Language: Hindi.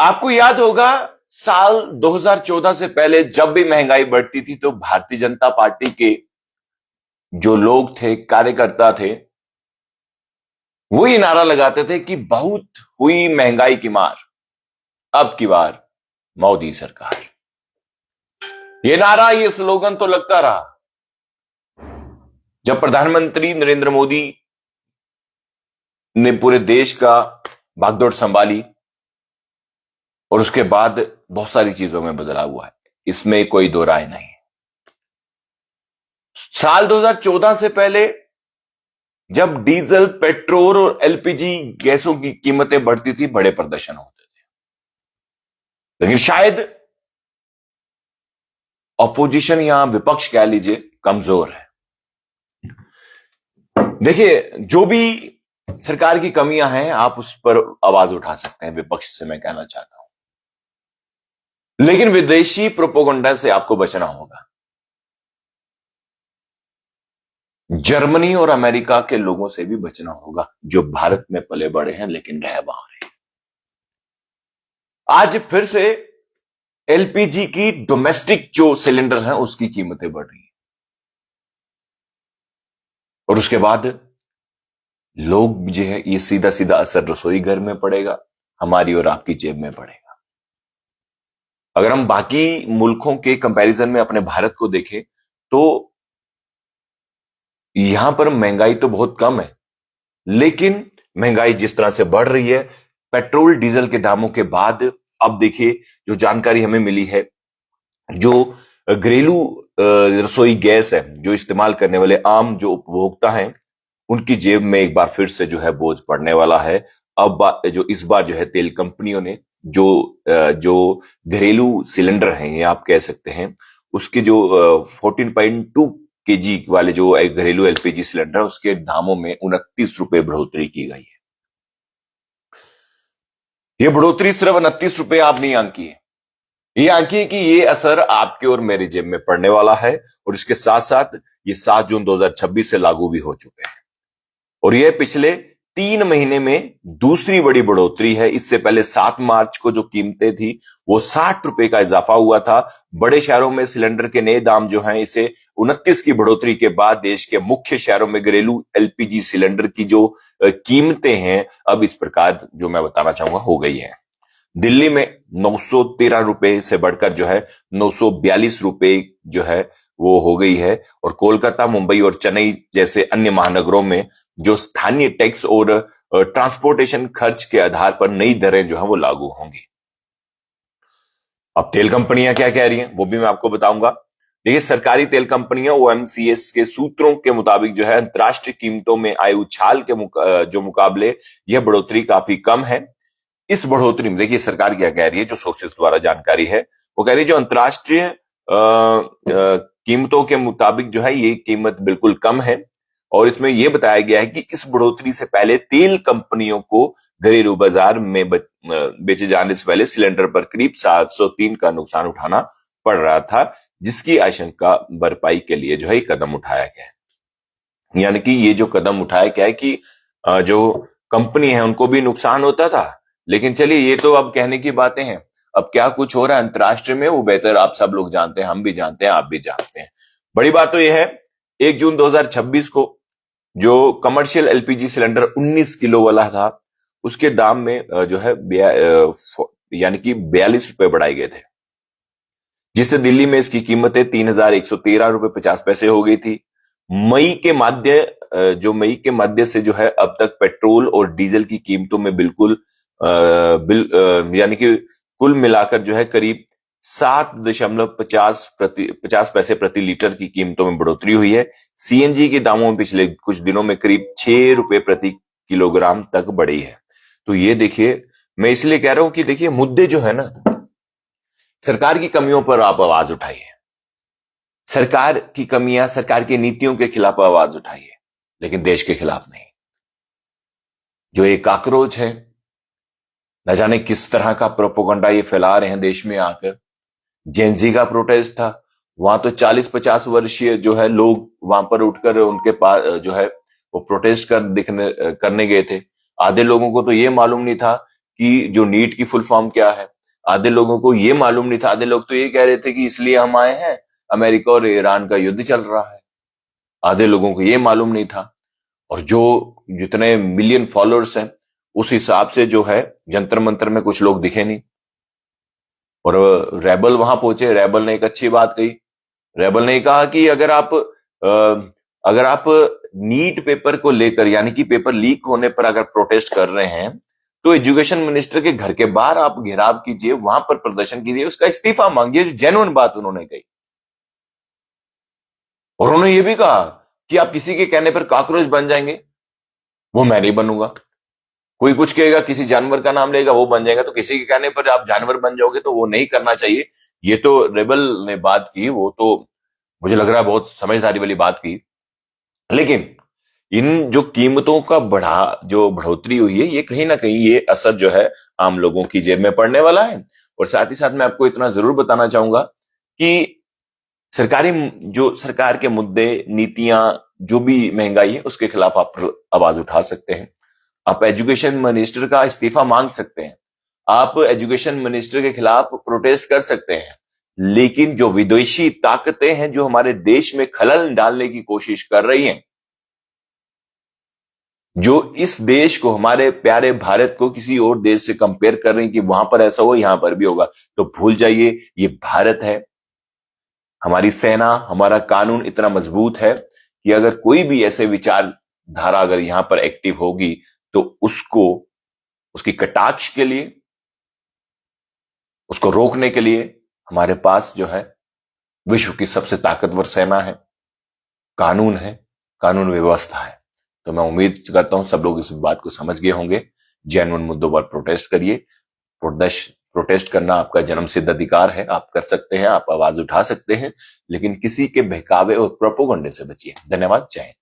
आपको याद होगा साल 2014 से पहले जब भी महंगाई बढ़ती थी तो भारतीय जनता पार्टी के जो लोग थे, कार्यकर्ता थे, वो ये नारा लगाते थे कि बहुत हुई महंगाई की मार, अब की बार मोदी सरकार। ये नारा, ये स्लोगन तो लगता रहा। जब प्रधानमंत्री नरेंद्र मोदी ने पूरे देश का भागदौड़ संभाली और उसके बाद बहुत सारी चीजों में बदलाव हुआ है, इसमें कोई दो राय नहीं। साल 2014 से पहले जब डीजल, पेट्रोल और एलपीजी गैसों की कीमतें बढ़ती थी, बड़े प्रदर्शन होते थे। लेकिन शायद ऑपोजिशन या विपक्ष कह लीजिए कमजोर है। देखिए, जो भी सरकार की कमियां हैं आप उस पर आवाज उठा सकते हैं, विपक्ष से मैं कहना चाहता हूं। लेकिन विदेशी प्रोपेगेंडा से आपको बचना होगा। जर्मनी और अमेरिका के लोगों से भी बचना होगा, जो भारत में पले बड़े हैं लेकिन रह वहां रहे। आज फिर से एलपीजी की डोमेस्टिक जो सिलेंडर है उसकी कीमतें बढ़ रही हैं और उसके बाद लोग जो है, ये सीधा सीधा असर रसोई घर में पड़ेगा, हमारी और आपकी जेब में पड़ेगा। अगर हम बाकी मुल्कों के कंपैरिजन में अपने भारत को देखें तो यहां पर महंगाई तो बहुत कम है, लेकिन महंगाई जिस तरह से बढ़ रही है, पेट्रोल डीजल के दामों के बाद, अब देखिए जो जानकारी हमें मिली है, जो घरेलू रसोई गैस है, जो इस्तेमाल करने वाले आम जो उपभोक्ता हैं, उनकी जेब में एक बार फिर से जो है बोझ पड़ने वाला है। अब जो इस बार जो है तेल कंपनियों ने जो घरेलू सिलेंडर हैं, ये आप कह सकते हैं, उसके जो 14.2 केजी वाले जो घरेलू एलपीजी सिलेंडर, उसके दामों में 29 रुपए बढ़ोतरी की गई है। ये बढ़ोतरी सिर्फ 29 रुपए आप नहीं आंकी है, ये आंकी कि ये असर आपके और मेरी जेब में पड़ने वाला है। और इसके साथ साथ ये 7 जून 2026 से लागू भी हो चुके हैं और ये पिछले 3 महीने में दूसरी बड़ी बढ़ोतरी है। इससे पहले 7 मार्च को जो कीमतें थी वो 60 रुपए का इजाफा हुआ था। बड़े शहरों में सिलेंडर के नए दाम जो हैं, इसे 29 की बढ़ोतरी के बाद देश के मुख्य शहरों में घरेलू एलपीजी सिलेंडर की जो कीमतें हैं, अब इस प्रकार जो मैं बताना चाहूंगा हो गई है। दिल्ली में 913 रुपए से बढ़कर जो है 942 रुपए जो है वो हो गई है और कोलकाता, मुंबई और चेन्नई जैसे अन्य महानगरों में जो स्थानीय टैक्स और ट्रांसपोर्टेशन खर्च के आधार पर नई दरें जो है वो लागू होंगी। अब तेल कंपनियां क्या कह रही हैं वो भी मैं आपको बताऊंगा। देखिए, सरकारी तेल कंपनियां ओएमसीएस के सूत्रों के मुताबिक जो है अंतर्राष्ट्रीय कीमतों में आए उछाल के जो मुकाबले यह बढ़ोतरी काफी कम है। इस बढ़ोतरी में देखिए सरकार क्या कह रही है, जो सोर्सेस द्वारा जानकारी है वो कह रही है जो अंतर्राष्ट्रीय कीमतों के मुताबिक जो है ये कीमत बिल्कुल कम है। और इसमें यह बताया गया है कि इस बढ़ोतरी से पहले तेल कंपनियों को घरेलू बाजार में बेचे जाने से पहले सिलेंडर पर करीब 703 का नुकसान उठाना पड़ रहा था, जिसकी आशंका भरपाई के लिए जो है ये कदम उठाया गया है। यानी कि ये जो कदम उठाया गया है कि जो कंपनी है उनको भी नुकसान होता था, लेकिन चलिए ये तो अब कहने की बातें हैं। अब क्या कुछ हो रहा है अंतर्राष्ट्रीय में वो बेहतर आप सब लोग जानते हैं, हम भी जानते हैं, आप भी जानते हैं। बड़ी बात तो यह है 1 जून 2026 को जो कमर्शियल एलपीजी सिलेंडर 19 किलो वाला था उसके दाम में जो है यानी कि 42 रुपए बढ़ाए गए थे, जिससे दिल्ली में इसकी कीमतें 3,113 रुपए 50 पैसे हो गई थी। मई के मध्य से जो है अब तक पेट्रोल और डीजल की कीमतों में यानी कि कुल मिलाकर जो है करीब 7.50 पैसे प्रति लीटर की कीमतों में बढ़ोतरी हुई है। सीएनजी के दामों में पिछले कुछ दिनों में करीब 6 रुपए प्रति किलोग्राम तक बढ़ी है। तो ये देखिए, मैं इसलिए कह रहा हूं कि देखिए मुद्दे जो है ना, सरकार की कमियों पर आप आवाज उठाइए, सरकार की कमियां, सरकार की नीतियों के खिलाफ आवाज उठाइए, लेकिन देश के खिलाफ नहीं। जो ये काकरोच है, न जाने किस तरह का प्रोपोगंडा ये फैला रहे हैं देश में आकर। जेनजी का प्रोटेस्ट था, वहां तो 40-50 वर्षीय जो है लोग वहां पर उठकर उनके पास जो है वो प्रोटेस्ट करने गए थे। आधे लोगों को तो ये मालूम नहीं था कि जो नीट की फुल फॉर्म क्या है। आधे लोगों को ये मालूम नहीं था, आधे लोग तो ये कह रहे थे कि इसलिए हम आए हैं, अमेरिका और ईरान का युद्ध चल रहा है। आधे लोगों को ये मालूम नहीं था। और जो जितने मिलियन फॉलोअर्स हैं उस हिसाब से जो है जंतर मंतर में कुछ लोग दिखे नहीं। और रेबल वहां पहुंचे, रेबल ने एक अच्छी बात कही। रेबल ने कहा कि अगर आप नीट पेपर को लेकर, यानी कि पेपर लीक होने पर अगर प्रोटेस्ट कर रहे हैं, तो एजुकेशन मिनिस्टर के घर के बाहर आप घेराव कीजिए, वहां पर प्रदर्शन कीजिए, उसका इस्तीफा मांगिए। जेन्युइन बात उन्होंने कही। और उन्होंने ये भी कहा कि आप किसी के कहने पर कॉकरोच बन जाएंगे, वो मैं नहीं बनूंगा। कोई कुछ कहेगा, किसी जानवर का नाम लेगा, वो बन जाएगा। तो किसी के कहने पर आप जानवर बन जाओगे तो वो नहीं करना चाहिए। ये तो रेबल ने बात की, वो तो मुझे लग रहा है बहुत समझदारी वाली बात की। लेकिन इन जो कीमतों का जो बढ़ोतरी हुई है, ये कहीं ना कहीं ये असर जो है आम लोगों की जेब में पड़ने वाला है। और साथ ही साथ मैं आपको इतना जरूर बताना चाहूंगा कि सरकार के मुद्दे, नीतियां, जो भी महंगाई है, उसके खिलाफ आप आवाज उठा सकते हैं। आप एजुकेशन मिनिस्टर का इस्तीफा मांग सकते हैं, आप एजुकेशन मिनिस्टर के खिलाफ प्रोटेस्ट कर सकते हैं। लेकिन जो विदेशी ताकतें हैं जो हमारे देश में खलल डालने की कोशिश कर रही हैं, जो इस देश को, हमारे प्यारे भारत को किसी और देश से कंपेयर कर रही हैं कि वहां पर ऐसा हो, यहां पर भी होगा, तो भूल जाइए, ये भारत है। हमारी सेना, हमारा कानून इतना मजबूत है कि अगर कोई भी ऐसे विचारधारा अगर यहां पर एक्टिव होगी तो उसको, उसकी कटाक्ष के लिए, उसको रोकने के लिए हमारे पास जो है विश्व की सबसे ताकतवर सेना है, कानून है, कानून व्यवस्था है। तो मैं उम्मीद करता हूं सब लोग इस बात को समझ गए होंगे। जेन्युइन मुद्दों पर प्रोटेस्ट करिए। प्रोटेस्ट करना आपका जन्मसिद्ध अधिकार है, आप कर सकते हैं, आप आवाज उठा सकते हैं, लेकिन किसी के बहकावे और प्रोपोगंडे से बचिए। धन्यवाद। जय हिंद।